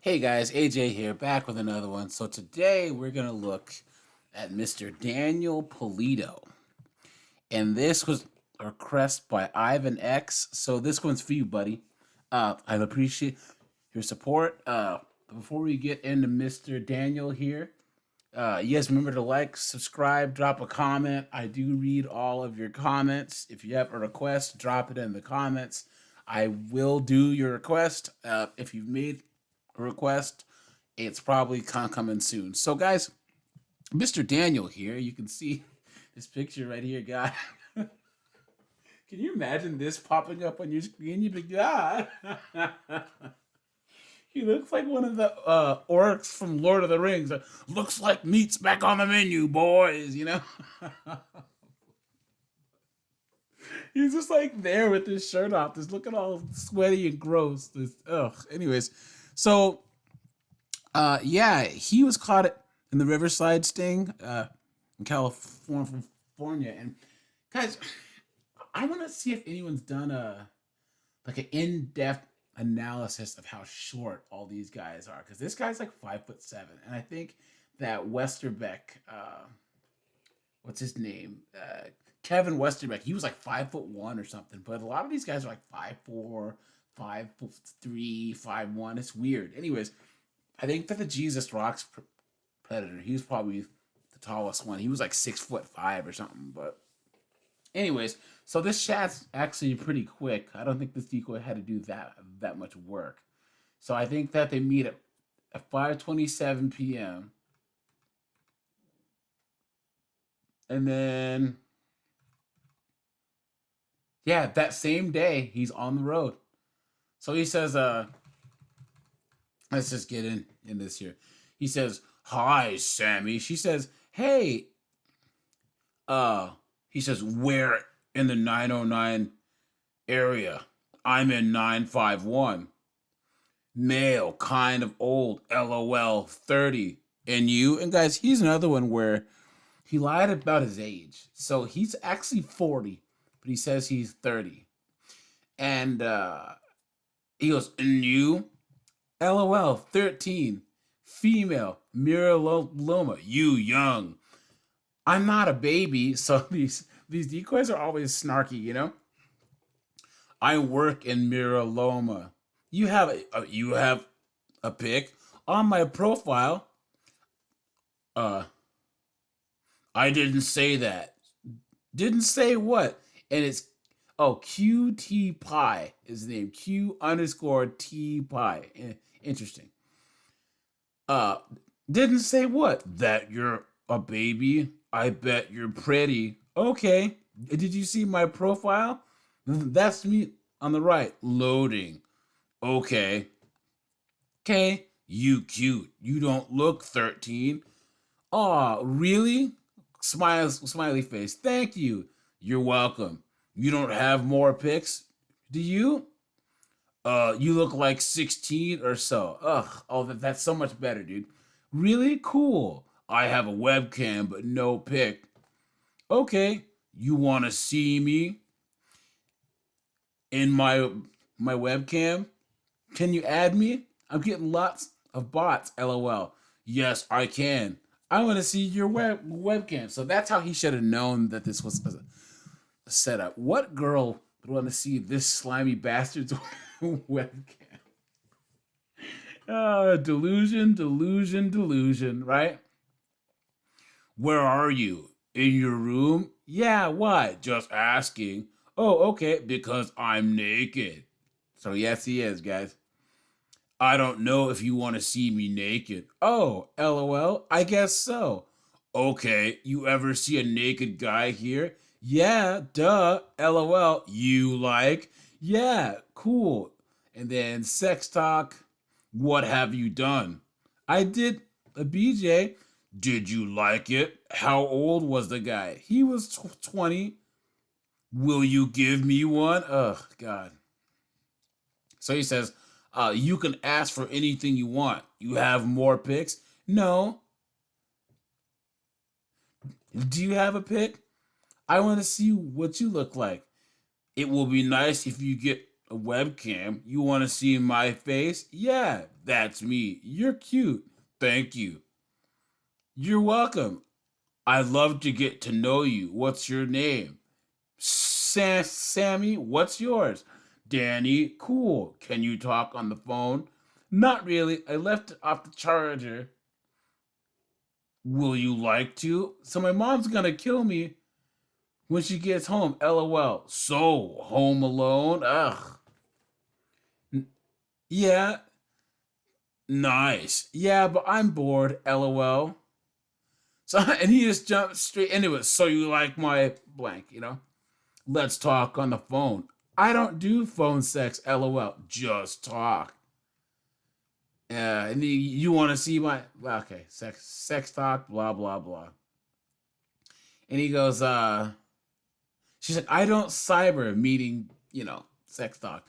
Hey guys, AJ here, back with another one. So today we're gonna look at Mr. Daniel Pulido, and this was a request by Ivan X. So this one's for you, buddy. I appreciate your support. Before we get into Mr. Daniel here, you guys remember to like, subscribe, drop a comment. I do read all of your comments. If you have a request, drop it in the comments. I will do your request. If you've made a request, it's probably coming soon. So, guys, Mr. Daniel here. You can see this picture right here, guy. Can you imagine this popping up on your screen? You'd be God. He looks like one of the orcs from Lord of the Rings. Looks like meat's back on the menu, boys. He's just like there with his shirt off, just looking all sweaty and gross. Ugh. Anyways, so yeah, he was caught in the Riverside sting in California. And guys, I want to see if anyone's done like an in-depth analysis of how short all these guys are, because this guy's like 5'7", and I think that Westerbeck, what's his name, Kevin Westerbeck, he was like 5'1" or something. But a lot of these guys are like 5'4", 5'3", 5'1". It's weird. Anyways, I think that the Jesus Rocks Predator, he was probably the tallest one. He was like 6'5" or something. But anyways, so this chat's actually pretty quick. I don't think this decoy had to do that much work. So I think that they meet at 5:27 p.m. And then yeah, that same day he's on the road. So he says, let's just get in this here. He says, "Hi, Sammy." She says, "Hey." Uh, he says, "Where in the 909 area?" "I'm in 951. Male, kind of old, LOL, 30. And you?" And guys, he's another one where he lied about his age. So he's actually 40, but he says he's 30. And he goes, "And you?" "LOL, 13. Female, myeloma, you young." "I'm not a baby." So these decoys are always snarky. "I work in myeloma. You have a pic on my profile." Uh, "I didn't say that." "Didn't say what?" And it's QT Pie is the name. Q underscore T Pie. Interesting. Uh, "Didn't say what?" "That you're a baby. I bet you're pretty." "Okay. Did you see my profile?" "That's me on the right." "Loading." "Okay." "Okay. You cute. You don't look 13. "Aw, really?" Smiley face. "Thank you." "You're welcome. You don't have more pics, do you?" You look like 16 or so." "Ugh, oh, that's so much better, dude." "Really? Cool. I have a webcam, but no pic." "Okay. You want to see me in my webcam? Can you add me? I'm getting lots of bots, LOL." "Yes, I can. I want to see your webcam." So that's how he should have known that this was a setup. What girl would want to see this slimy bastard's webcam? Delusion, delusion, delusion, right? "Where are you? In your room?" "Yeah, why?" "Just asking." "Oh, okay, because I'm naked." So yes, he is, guys. "I don't know if you want to see me naked." "Oh, LOL, I guess so." "Okay, you ever see a naked guy here?" "Yeah, duh, LOL, you like?" "Yeah, cool." And then sex talk. "What have you done?" "I did a BJ." "Did you like it? How old was the guy?" "He was 20. "Will you give me one?" Ugh, God. So he says, "You can ask for anything you want. You have more picks?" "No." "Do you have a pick?" "I want to see what you look like." "It will be nice if you get a webcam. You want to see my face? Yeah, that's me. You're cute. Thank you. You're welcome. I'd love to get to know you. What's your name? Sammy. What's yours? Danny. Cool. Can you talk on the phone? Not really. I left it off the charger. Will you like to? So my mom's gonna kill me when she gets home. LOL. So, home alone? Ugh. Yeah, nice. Yeah, but I'm bored. LOL. So, and he just jumped straight into it. So, you like my blank? Let's talk on the phone. I don't do phone sex. LOL. Just talk. And you want to see my. Okay, sex talk, blah, blah, blah. And he goes, she's like, I don't cyber, meaning, sex talk.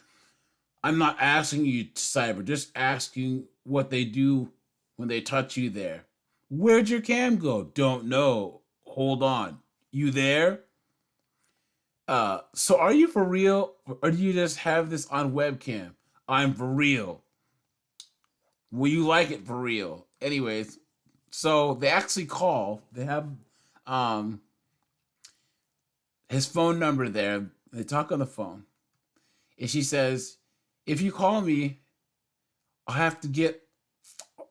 I'm not asking you to cyber, just asking what they do when they touch you there. Where'd your cam go? Don't know. Hold on. You there? So are you for real? Or do you just have this on webcam? I'm for real. Will you like it for real? Anyways, so they actually call. They have um his phone number there. They talk on the phone. And she says, if you call me, I'll have to get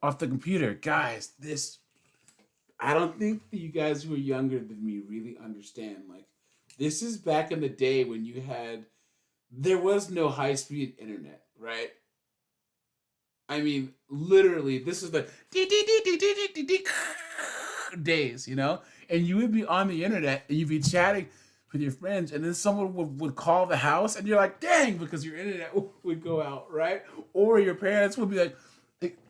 off the computer. Guys, I don't think that you guys who are younger than me really understand. Like, this is back in the day when there was no high speed internet, right? I mean, literally, this is the days. And you would be on the internet and you'd be chatting with your friends, and then someone would call the house, and you're like, dang, because your internet would go out, right? Or your parents would be like,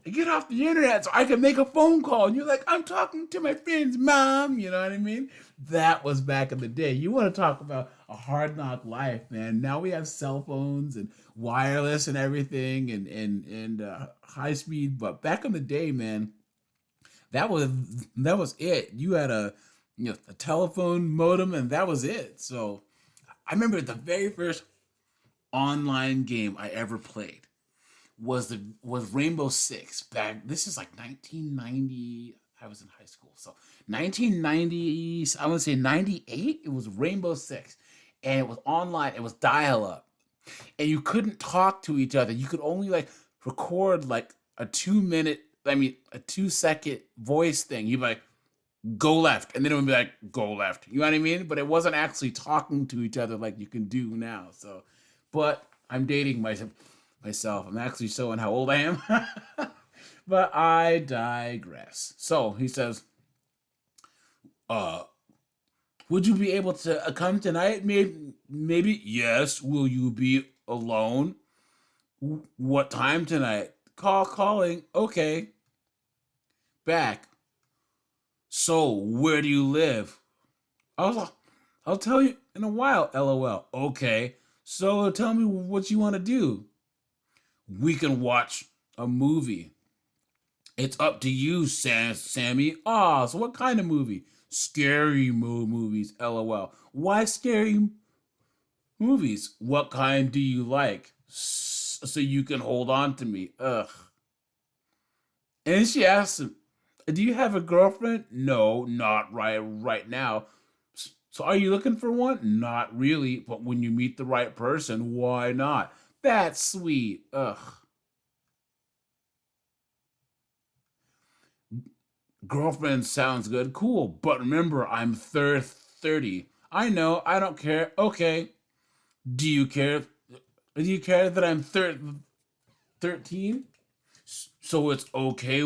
get off the internet so I can make a phone call. And you're like, I'm talking to my friend's mom. You know what I mean? That was back in the day. You want to talk about a hard knock life, man. Now we have cell phones and wireless and everything and high speed. But back in the day, man, that was that was it. You had a telephone modem, and that was it. So I remember the very first online game I ever played was Rainbow Six. Back, this is like 1990. I was in high school, so 1990. I would say 98. It was Rainbow Six, and it was online. It was dial up, and you couldn't talk to each other. You could only like record like a 2 minute. I mean, a 2 second voice thing. You'd be like, go left, and then it would be like, go left. You know what I mean? But it wasn't actually talking to each other like you can do now. So, but I'm dating myself. I'm actually showing how old I am. But I digress. So he says, uh, would you be able to come tonight? Maybe. Yes. Will you be alone? What time tonight? Calling. Okay. Back. So where do you live? I'll tell you in a while. LOL. Okay. So tell me what you want to do. We can watch a movie. It's up to you, Sammy. Ah, so what kind of movie? Scary movies. LOL. Why scary movies? What kind do you like? So you can hold on to me. Ugh. And she asks him, do you have a girlfriend? No, not right now. So are you looking for one? Not really, but when you meet the right person, why not? That's sweet. Ugh. Girlfriend sounds good. Cool. But remember, I'm 30. I know. I don't care. Okay. Do you care? Do you care that I'm 13? So it's okay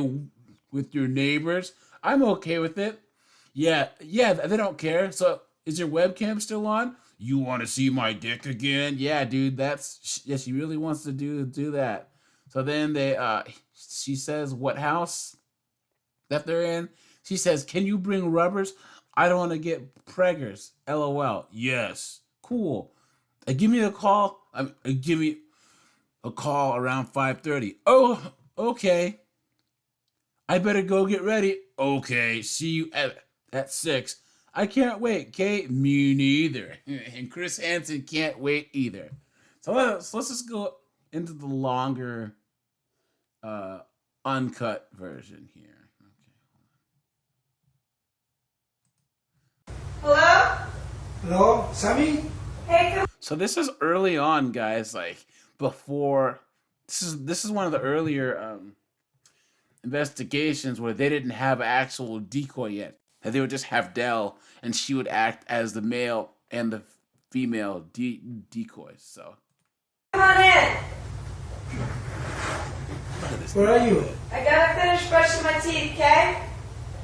with your neighbors? I'm okay with it. Yeah, they don't care. So is your webcam still on? You want to see my dick again? Yeah, dude, yeah, she really wants to do that. So then she says what house that they're in. She says, "Can you bring rubbers? I don't want to get preggers." LOL. Yes. Cool. Give me a call. Give me a call around 5:30. Oh, okay. I better go get ready. Okay. See you at 6. I can't wait, Kate. Me neither. And Chris Hansen can't wait either. So let's just go into the longer, uh, uncut version here. Hello? Hello, Sammy? Hey, come So this is early on, guys. Like before, this is one of the earlier investigations where they didn't have an actual decoy yet. That they would just have Dell, and she would act as the male and the female decoys. So on in. look at this. Where are you? I gotta finish brushing my teeth, okay?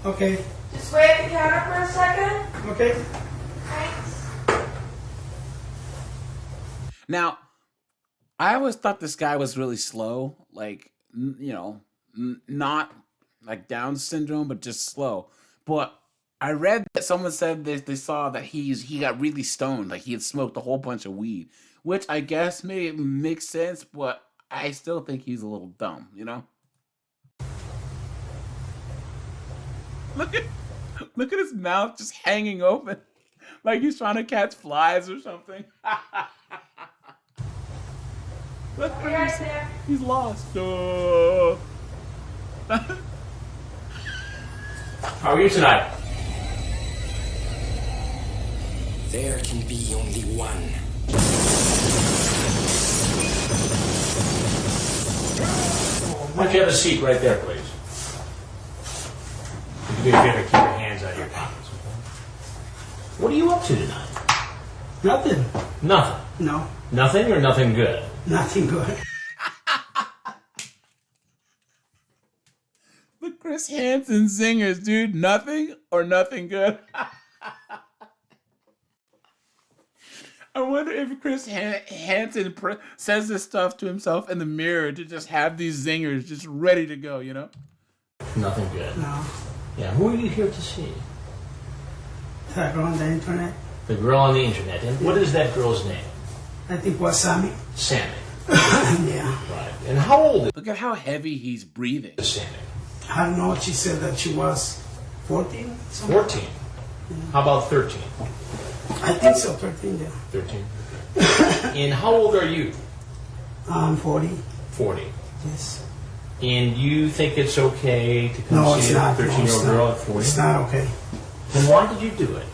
Okay, Just wait at the counter for a second. okay. Thanks. Now, I always thought this guy was really slow, like not like Down syndrome, but just slow. But I read that someone said they saw that he got really stoned, like he had smoked a whole bunch of weed, which I guess maybe makes sense, but I still think he's a little dumb, you know? Look at look at his mouth just hanging open, like he's trying to catch flies or something. Look I'll be at right him. there. He's lost. How are you tonight? There can be only one. Why don't you have a seat right there, please? Would you be able to keep your hands out of your pockets? Okay? What are you up to tonight? Nothing. Nothing. No, Nothing or nothing good? nothing good. The Chris Hansen singers, dude. Nothing or nothing good. I wonder if Chris Hansen says this stuff to himself in the mirror to just have these zingers just ready to go, you know? Nothing good. No. Yeah, who are you here to see? That girl on the internet, The girl on the internet. And what is that girl's name? I think was Sammy. Sammy. Yeah. Right. And how old Look at how heavy he's breathing. is Sammy? I don't know. She said that she was 14. Something. 14. How about 13? I think so, 13, yeah. 13. And how old are you? 40. 40. Yes. And you think it's okay to come No, it's see a not. No, 13-year-old it's girl not. at 40? It's not okay. Then why did you do it?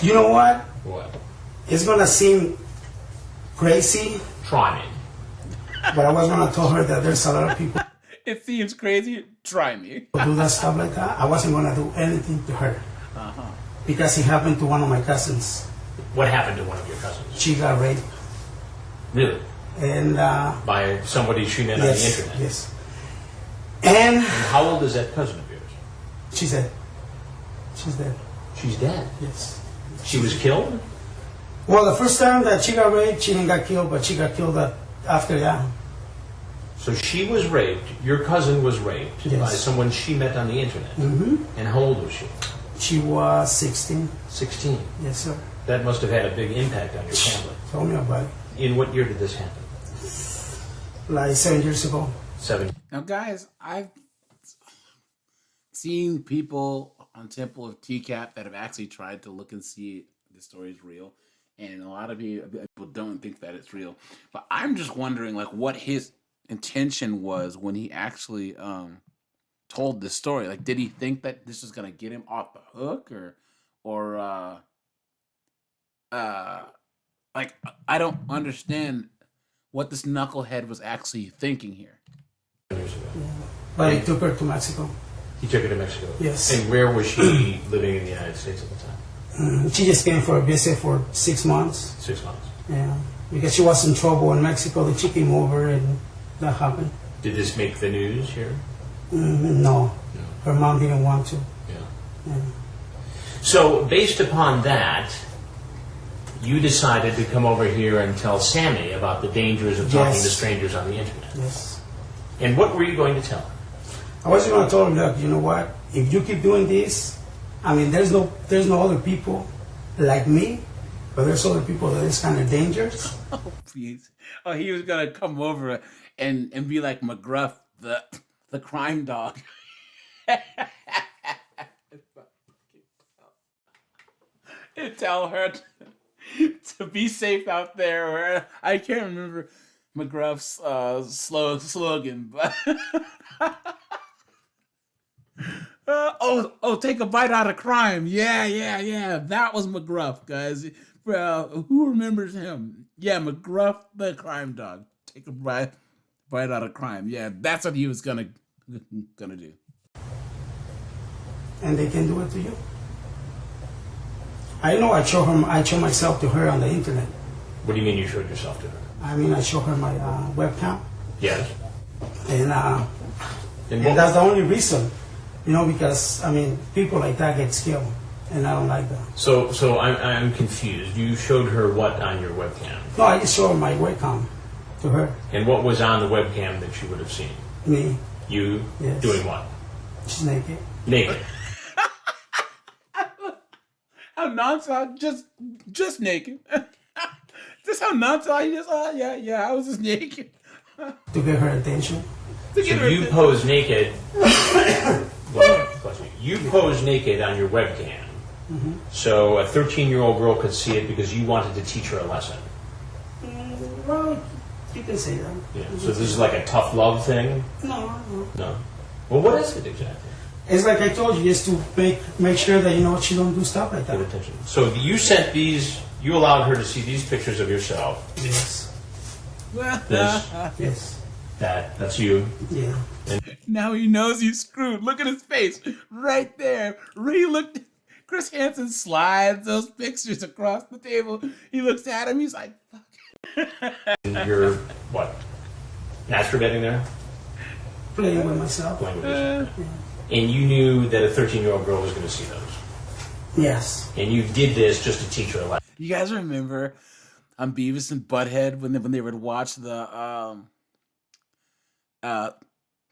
You know what? What? It's gonna seem crazy, Try me. but I was gonna tell her that there's a lot of people It seems crazy. Try me. who do that stuff like that. I wasn't gonna do anything to her because it happened to one of my cousins. What happened to one of your cousins? She got raped, Really? and By somebody she met on the yes, internet? yes. And And how old is that cousin of yours? she's dead. She's dead. She's dead. Yes. She was killed? Well, the first time that she got raped, she didn't get killed, but she got killed after that. So she was raped, your cousin was raped Yes. by someone she met on the internet. Mm-hmm. And how old was she? She was 16. 16. Yes, sir. That must have had a big impact on your family. Tell me about it. In what year did this happen? Like 7 years ago. 7. Now, guys, I've seen people on Temple of TCAP that have actually tried to look and see if the story is real, and a lot of people don't think that it's real. But I'm just wondering, like, what his intention was when he actually told this story. Like, did he think that this was gonna get him off the hook, or like, I don't understand what this knucklehead was actually thinking here. Years ago. But he took her to Mexico. He took her to Mexico? Yes. And where was she living in the United States at the time? She just came for a visit for 6 months. 6 months. Yeah. Because she was in trouble in Mexico. Then she came over and that happened. Did this make the news here? No. No. Her mom didn't want to. Yeah. Yeah. So, based upon that, you decided to come over here and tell Sammy about the dangers of talking Yes. to strangers on the internet. Yes. And what were you going to tell her? I was going to tell her, look, you know what? If you keep doing this, I mean, there's no other people like me, but there's other people that is kind of dangerous. Oh, please. Oh, he was gonna come over and be like McGruff, the crime dog. And tell her to be safe out there. Or I can't remember McGruff's slogan, but take a bite out of crime. Yeah. That was McGruff, guys. Who remembers him? Yeah, McGruff, the crime dog. Take a bite out of crime. Yeah, that's what he was gonna do. And they can do it to you. I know I show myself to her on the internet. What do you mean you showed yourself to her? I mean, I show her my webcam. Yes. And And that's the only reason, because, people like that get killed, and I don't like that. So I'm confused. You showed her what on your webcam? No, I just show her my webcam to her. And what was on the webcam that she would have seen? Me. You Yes. doing what? She's naked. Naked. How nonchalant, just naked. Just how nonchalant, I was just naked. To get her attention. To So get her you attention. pose naked. Bless you. You pose naked on your webcam. So a 13-year-old girl could see it because you wanted to teach her a lesson. Well, you can say that. Yeah. So this is like a tough love thing? No. No. Well, what is it exactly? It's like I told you, just to make sure that, she don't do stuff like Give that. attention. So you sent these. You allowed her to see these pictures of yourself. Yes. This. Yes. That's you. Yeah. Now he knows he's screwed. Look at his face. Right there. Chris Hansen slides those pictures across the table. He looks at him. He's like, fuck. And you're what? Masturbating there? Playing with myself. Playing with yourself. And you knew that a 13-year-old girl was going to see those. Yes. And you did this just to teach her a lesson. You guys remember on Beavis and Butthead when they would watch the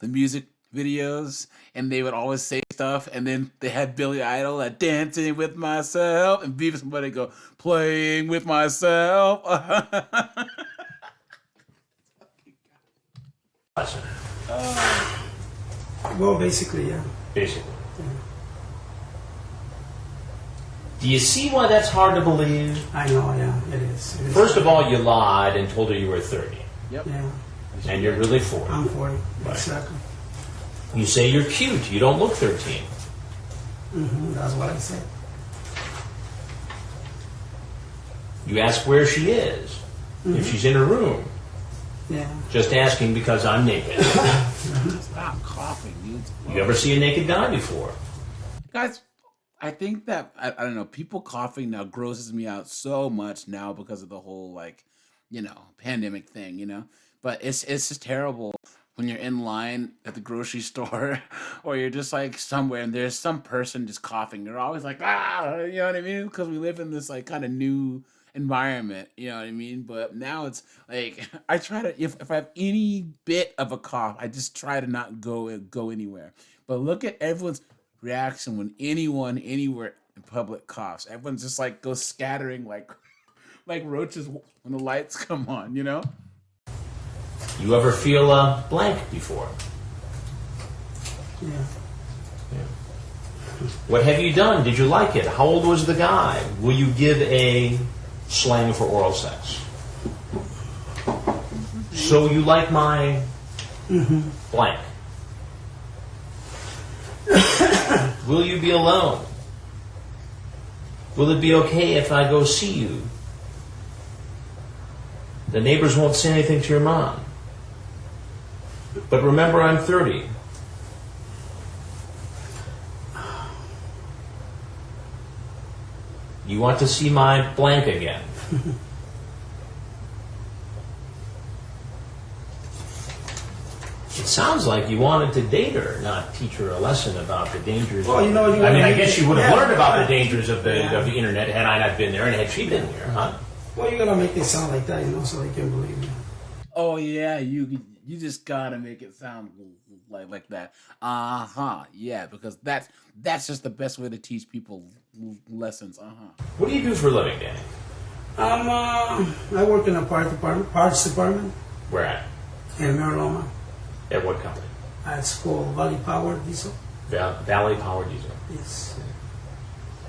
music videos and they would always say stuff, and then they had Billy Idol at Dancing with Myself, and Beavis and Butthead go Playing with Myself. Lesson. Well, basically, yeah. Basically. Do you see why that's hard to believe? I know, yeah, it is. First of all, you lied and told her you were 30. Yep. Yeah, And you're really 40. I'm 40. Exactly. You say you're cute. You don't look 13. That's what I said. You ask where she is. If she's in her room. Yeah. Just asking because I'm naked. Stop coughing, dude. You ever see a naked guy before? Guys, I think that, I don't know, people coughing now grosses me out so much now because of the whole, pandemic thing, But it's just terrible when you're in line at the grocery store or you're just somewhere and there's some person just coughing. They're always like, you know what I mean? Because we live in this kind of new environment, you know what I mean? But now it's I try to, if I have any bit of a cough, I just try to not go anywhere. But look at everyone's reaction when anyone anywhere in public coughs. Everyone's just goes scattering like roaches when the lights come on, You ever feel a blank before? Yeah. What have you done? Did you like it? How old was the guy? Will you give a slang for oral sex? So you like my blank? Will you be alone? Will it be okay if I go see you? The neighbors won't say anything to your mom. But remember, I'm 30. You want to see my blank again? It sounds like you wanted to date her, not teach her a lesson about the dangers. Well, I guess you would have learned about the right. dangers of the internet had I not been there and had she been there, huh? Well, you gotta make it sound like that, so they can believe you. Oh yeah, you just gotta make it sound like that. Yeah, because that's just the best way to teach people lessons. What do you do for a living, Danny? I work in a parts department Where at? in Mariloma. At what company? It's called Valley Power Diesel. Valley Power Diesel. Yes.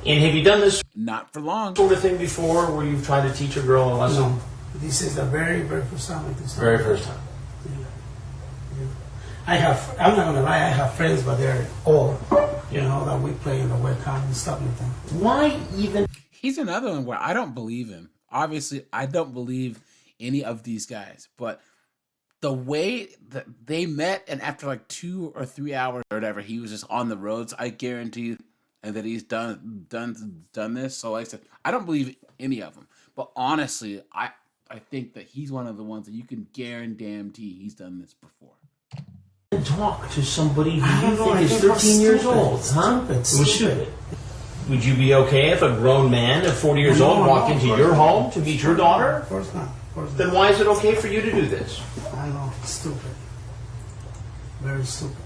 And have you done this Not for long. sort of thing before where you've tried to teach a girl a lesson? No, this is the very, very first time I do something. Very first time. I'm not gonna lie, I have friends, but they're old, that we play in the webcam and stuff like that. Why even? He's another one where I don't believe him. Obviously, I don't believe any of these guys, but the way that they met and after like 2 or 3 hours or whatever, he was just on the roads, I guarantee you, and that he's done this. So like I said, I don't believe any of them. But honestly, I think that he's one of the ones that you can guarantee he's done this before. Talk to somebody who I you don't know, I think is think 13 years stupid. old, huh? Stupid, It was stupid. stupid. Would you be okay if a grown man of 40 years old walked into your home to meet your daughter? Of course not. Of course Then not. why is it okay for you to do this? I know, it's stupid. Very stupid.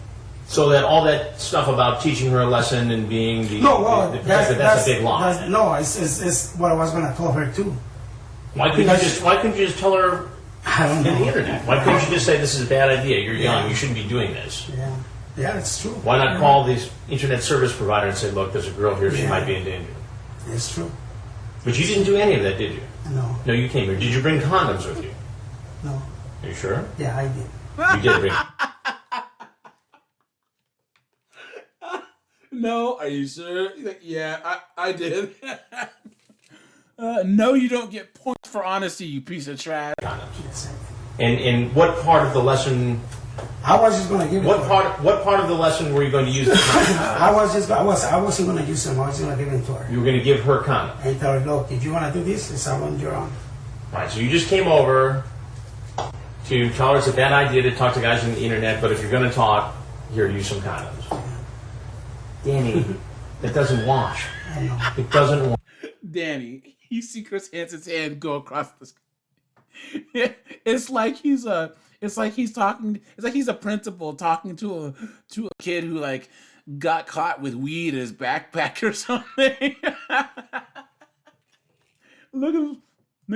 So that all that stuff about teaching her a lesson and being the No, well, the protector, that's a big lie. No, it's what I was gonna tell her too. Why couldn't you just tell her I don't on know. the internet? Why couldn't you just say this is a bad idea? You're young. You shouldn't be doing this. Yeah, it's true. Why not call this internet service provider and say, look, there's a girl here. She Yeah. might be in danger. It's true. But you didn't do any of that, did you? No, No, you came here. Did you bring condoms with you? no. Are you sure? Yeah, I did. You did bring. No, are you sure? He's like, yeah, I did. No, you don't get points for honesty, you piece of trash. Yes, And what part of the lesson? I was just gonna give it. What to her. part of the lesson were you going to use the condom? I wasn't gonna use them. I was gonna give it to her You were going to give her condom. and tell her, look, if you wanna do this, it's on your own. Right. So you just came over to tell her it's a bad idea to talk to guys on the internet, but if you're going to talk, here, use some condoms. Danny, it doesn't wash. I know. It doesn't wash. Danny, you see Chris Hansen's hand go across the screen. It's like he's a principal talking to a kid who like got caught with weed in his backpack or something. Look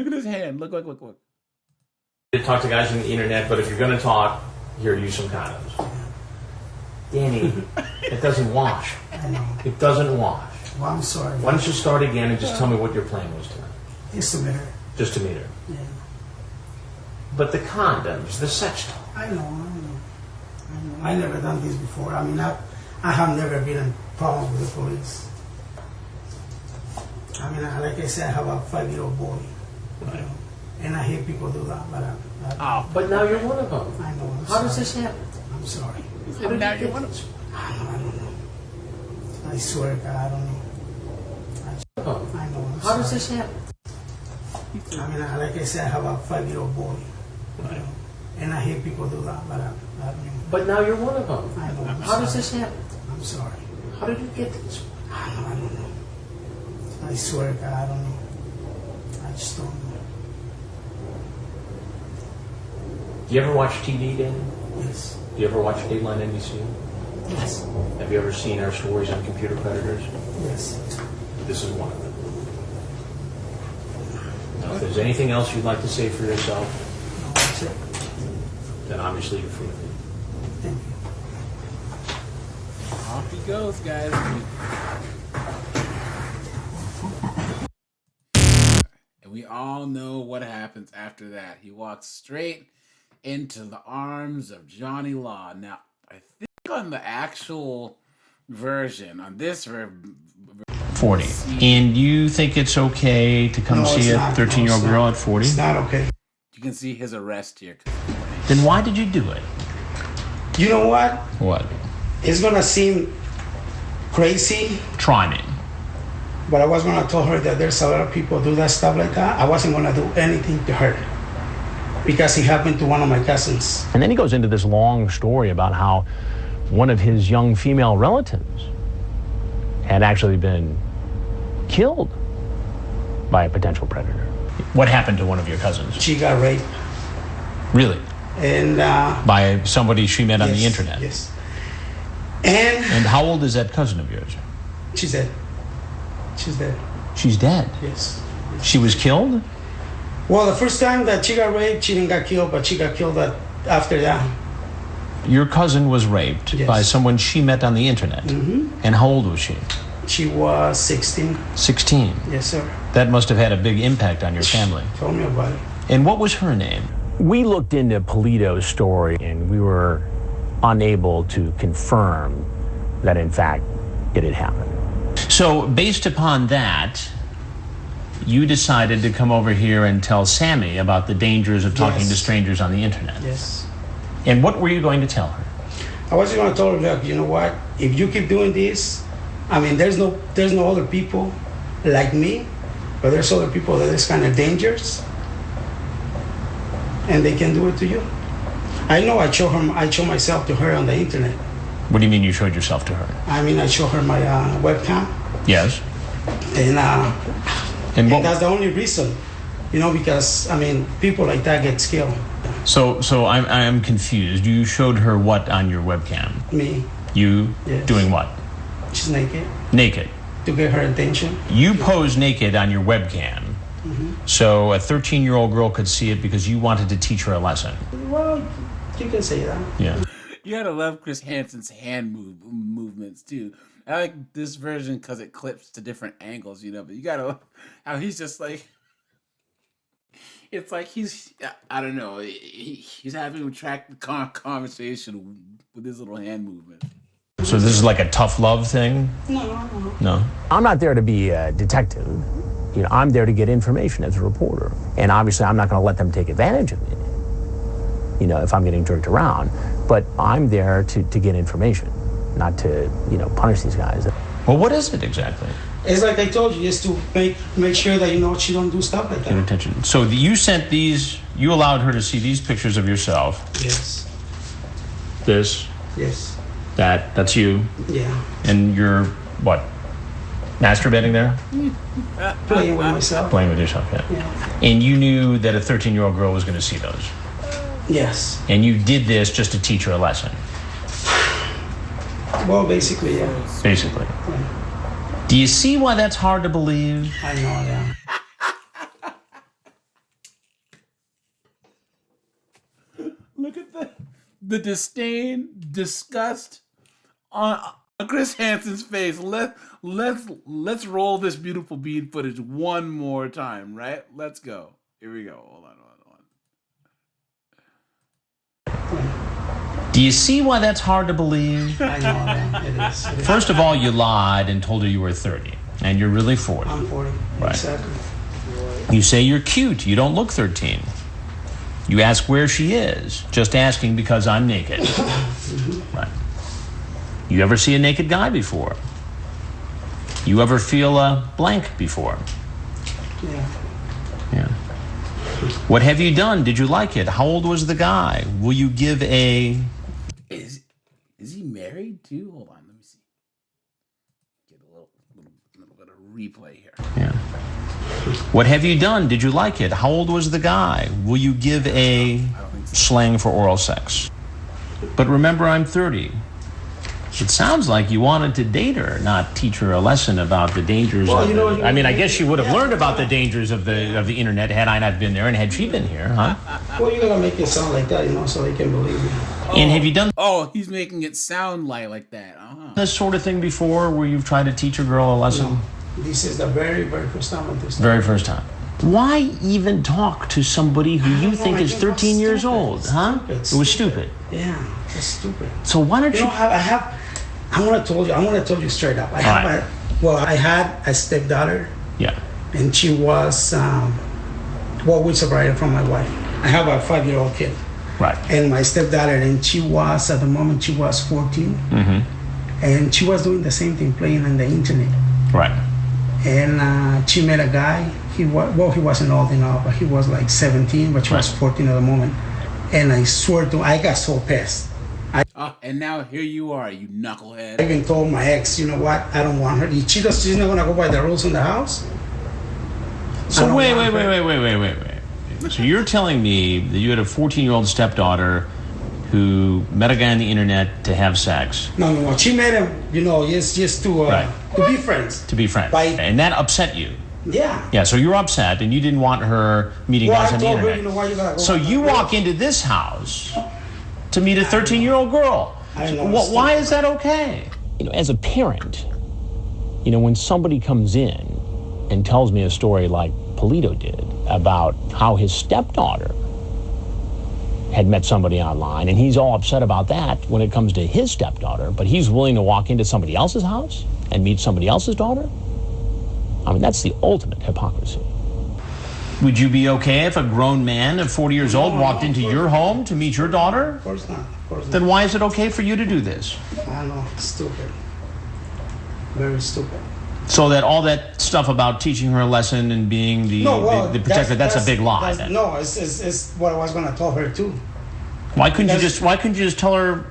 at his hand. Look. To talk to guys on the internet, but if you're going to talk, here, use some condoms. Danny, it doesn't wash. I know. It doesn't wash. Well, I'm sorry. Why don't you start again and just tell me what your plan was tonight? Just a minute. Just to meet her. Yeah. But the condoms, the sex talk. I know. I never done this before. I mean, I have never been in problems with the police. I mean, like I said, I have a 5-year-old boy. Right. And I hear people do that, but But now you're one of them. I know. I'm How does sorry. this happen? I'm sorry. And now you're one of them. I don't know. I swear to God, I don't know. I know. I'm How does sorry. this happen? I mean, like I said, I have a 5-year-old boy. Right. And I hear people do that, but I don't know. But now you're one of them. I know. I'm How does sorry. this happen? I'm sorry. How did you get this? I don't know. I swear to God, I don't know. I just don't know. Do you ever watch TV, Danny? Yes. Do you ever watch Dateline NBC? Yes. Have you ever seen our stories on computer predators? Yes. This is one of them. Now, if there's anything else you'd like to say for yourself, No, that's it. then obviously you're free. Thank you. Off he goes, guys. And we all know what happens after that. He walks straight into the arms of Johnny Law. Now, I think on the actual version, on this 40. And you think it's okay to come No, see it's a not. 13-year-old No, it's girl not. at 40? It's not okay. you can see his arrest here. Then why did you do it? You know what? What? It's gonna seem crazy, Try me. but I was gonna tell her that there's a lot of people do that stuff like that. I wasn't gonna do anything to her because it happened to one of my cousins. And then he goes into this long story about how one of his young female relatives had actually been killed by a potential predator. What happened to one of your cousins? She got raped, Really? and By somebody she met on the yes, internet? Yes. And And how old is that cousin of yours? she's dead. She's dead. She's dead. Yes. She was killed? Well, the first time that she got raped, she didn't get killed, but she got killed after that. Your cousin was raped Yes. by someone she met on the internet. Mm-hmm. And how old was she? She was 16. 16. Yes, sir. That must have had a big impact on your family. Tell me about it. And what was her name? We looked into Pulido's story and we were unable to confirm that, in fact, it had happened. So, based upon that, you decided to come over here and tell Sammy about the dangers of talking Yes. to strangers on the internet. Yes. And what were you going to tell her? I was going to tell her, look, you know what? If you keep doing this, I mean, there's no other people like me, but there's other people that is kind of dangerous, and they can do it to you. I know I show myself to her on the internet. What do you mean you showed yourself to her? I mean, I show her my webcam, Yes. and And what? that's the only reason, you know, because I mean, people like that get killed. So I'm confused. You showed her what on your webcam? Me, You Yes. doing what? she's naked, Naked. to get her attention. You pose naked on your webcam, so a 13-year-old girl could see it because you wanted to teach her a lesson. Well, you can say that. Yeah. You gotta love Chris Hansen's hand movements too. I like this version because it clips to different angles, you know. But you gotta how he's just like, it's like he's, I don't know, he's having a track conversation with his little hand movement. So this is like a tough love thing? No. No. I'm not there to be a detective. You know, I'm there to get information as a reporter. And obviously I'm not going to let them take advantage of me, you know, if I'm getting jerked around. But I'm there to get information, not to, you know, punish these guys. Well, what is it exactly? It's like I told you, just to make sure that, you know, she don't do stuff like Get that. attention. So you sent these, you allowed her to see these pictures of yourself. Yes. This, Yes. that's you. Yeah. And you're, what, masturbating there? Playing with myself. Playing with yourself, yeah. Yeah. And you knew that a 13-year-old girl was going to see those. Yes. And you did this just to teach her a lesson, Well, basically, yeah. basically. Do you see why that's hard to believe? I know, yeah. Look at the disdain, disgust on Chris Hansen's face. Let's roll this beautiful bean footage one more time, right? Let's go. Here we go. Hold on. Do you see why that's hard to believe? I know, yeah. It is. It is. First of all, you lied and told her you were 30, and you're really 40. I'm 40. Right. Exactly. You say you're cute. You don't look 13. You ask where she is, just asking because I'm naked. Right. You ever see a naked guy before? You ever feel a blank before? Yeah. Yeah. What have you done? Did you like it? How old was the guy? Will you give a... Is he married too? Hold on, let me see. Get a little bit of replay here. Yeah. What have you done? Did you like it? How old was the guy? Will you give a slang for oral sex? But remember, I'm 30. It sounds like you wanted to date her, not teach her a lesson about the dangers Well, of you know, I mean, I guess she would have learned about the dangers of the internet had I not been there and had she been here, huh? Well, you gotta make it sound like that, you know, so they can believe me. And have you done Oh, he's making it sound like that. Uh-huh. this sort of thing before where you've tried to teach a girl a lesson? No. This is the very, very first time I do stuff. Very first time. Why even talk to somebody who you know, think I is think it was 13 years stupid. old, huh? Stupid, It was stupid. Yeah, it's stupid. So why don't You you... know, I'm gonna tell you straight up. I had a stepdaughter, Yeah. and she was, we separated from my wife. I have a 5-year-old kid, Right. and my stepdaughter, and she was, at the moment, she was 14, and she was doing the same thing, playing on the internet. Right. And she met a guy. He wasn't old enough, but he was like 17, but she was 14 at the moment. And I swear to, I got so pissed. And now here you are, you knucklehead. I even told my ex, you know what? I don't want her. She's not gonna go by the rules in the house. So wait. So you're telling me that you had a 14-year-old stepdaughter who met a guy on the internet to have sex, No. She met him, you know, just to Right. to be friends. to be friends, and that upset you. Yeah. Yeah, so you're upset and you didn't want her meeting Well, guys I on the told her, internet. you know why you gotta go. So by you the walk rules. into this house to meet a 13-year-old girl. I don't understand. Why is that okay? You know, as a parent, You know, when somebody comes in and tells me a story like Pulido did about how his stepdaughter had met somebody online, and he's all upset about that when it comes to his stepdaughter, but he's willing to walk into somebody else's house and meet somebody else's daughter? I mean, that's the ultimate hypocrisy. Would you be okay if a grown man of 40 years old walked into your home to meet your daughter? Of course not. Of course not. Then why is it okay for you to do this? I know. It's stupid. Very stupid. So that all that stuff about teaching her a lesson and being the protector, that's a big lie. Then. No, it's what I was going to tell her too. Why couldn't you just tell her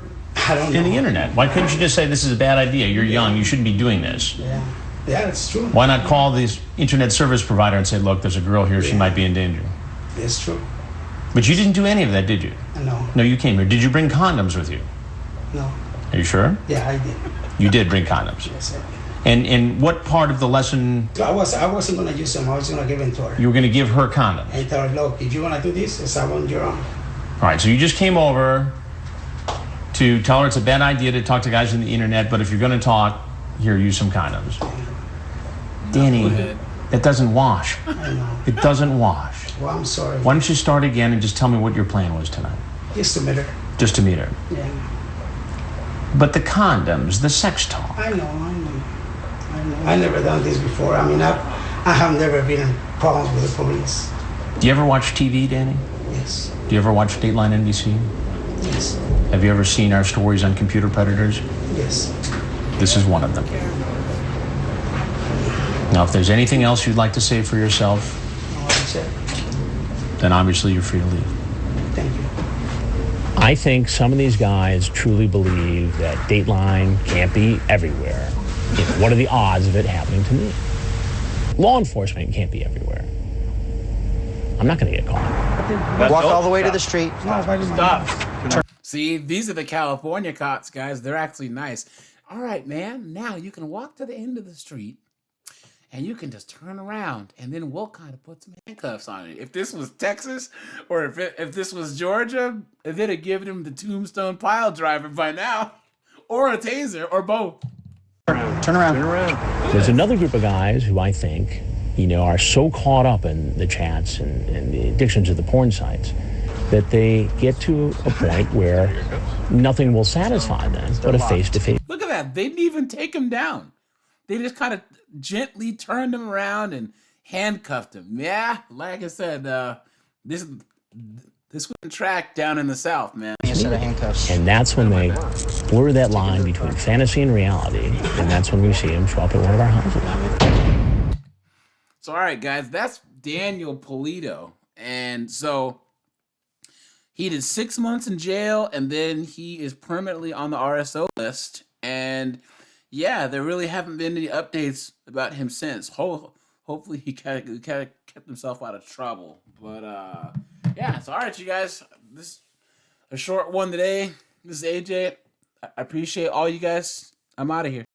I don't know. in the internet? Why couldn't you just say, this is a bad idea, you're young, you shouldn't be doing this? Yeah, it's true. Why not call this internet service provider and say, look, there's a girl here, she might be in danger? It's true. But you didn't do any of that, did you? No. No, you came here. Did you bring condoms with you? No. Are you sure? Yeah, I did. You did bring condoms. Yes, I did. And what part of the lesson? I wasn't going to use them. I was going to give them to her. You were going to give her condoms. And tell her, look, if you want to do this, it's on your own. All right, so you just came over to tell her it's a bad idea to talk to guys on the internet, but if you're going to talk, here, use some condoms. Danny, that doesn't wash. I know. It doesn't wash. Well, I'm sorry. Why don't you start again and just tell me what your plan was tonight? Just to meet her. Just to meet her. Yeah. But the condoms, the sex talk. I know. I never done this before. I mean, I have never been in problems with the police. Do you ever watch TV, Danny? Yes. Do you ever watch Dateline NBC? Yes. Have you ever seen our stories on computer predators? Yes. This is one of them. Now, if there's anything else you'd like to say for yourself, No, that's it. then obviously you're free to leave. Thank you. I think some of these guys truly believe that Dateline can't be everywhere. You know, what are the odds of it happening to me? Law enforcement can't be everywhere. I'm not going to get caught. Walk all the way to the street. Stop. See, these are the California cops, guys. They're actually nice. All right, man. Now you can walk to the end of the street and you can just turn around and then we'll kind of put some handcuffs on it. If this was Texas or if this was Georgia, they'd have given him the tombstone pile driver by now or a taser or both. Turn around. There's another group of guys who I think, you know, are so caught up in the chats and the addictions of the porn sites that they get to a point where nothing will satisfy them but a face-to-face. Look at that. They didn't even take him down. They just kind of gently turned him around and handcuffed him. Yeah, like I said, this wouldn't track down in the South, man. A set of handcuffs. And that's when they blur that line between fantasy and reality, and that's when we see him show up at one of our houses. So, all right, guys, that's Daniel Pulido. And so he did 6 months in jail, and then he is permanently on the RSO list. And yeah, there really haven't been any updates about him since. Hopefully he kind of kept himself out of trouble. But yeah, so all right, you guys, this is a short one today. This is AJ. I appreciate all you guys. I'm out of here.